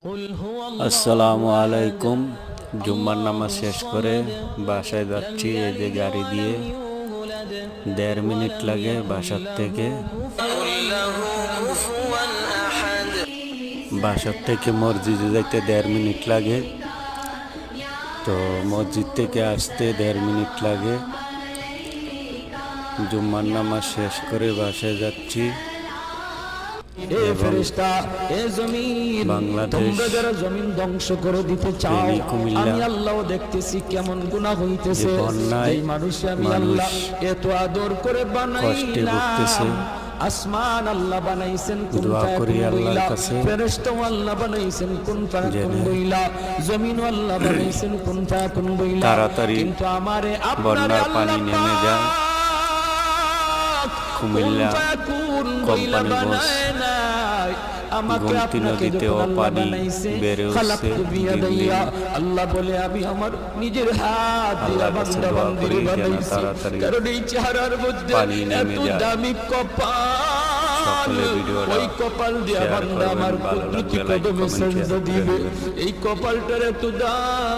আসসালামু আলাইকুম। জুম্মার নামাজ শেষ করে বাসায় যাচ্ছি। এই যে গাড়ি দিয়ে 1.5 মিনিট লাগে বাসার থেকে। বাসার থেকে মসজিদে যেতে 1.5 মিনিট লাগে, তো মসজিদ থেকে আসতে 1.5 মিনিট লাগে। জুম্মার নামাজ শেষ করে বাসায় যাচ্ছি। বাংলাদেশ জমিন ধ্বংস করে দিতে চাও, আমি আল্লাহ দেখতেছি কেমন গুনাহ হইতেছে। এই মানুষ আমি আল্লাহ এত আদর করে বানাইলাম। আসমান আল্লাহ বানাইছেন কোন ফেরেশতা আল্লাহ বানাইছেন কোন ফায়াকুন বইলা, জমিন আল্লাহ বানাইছেন কোন ফায়াকুন বইলা। তাড়াতাড়ি কিন্তু আমারে বন্যার পানি নেমে যায়। কুমিল্লা কোম্পানিগঞ্জ গোমতী নদীতেও পানি বেড়ে উঠছে দিন দিন। আল্লাহ বলে আমি আমার নিজের হাত দিয়ে বান্দা বান্দির বানাইছি, কারণ এই চেহারার মধ্যে এত দামি কপাল, ওই কপাল দিয়ে বান্দা আমার কুদরতি কদমে সেজদা দিবে। এই কপালটার এত দাম।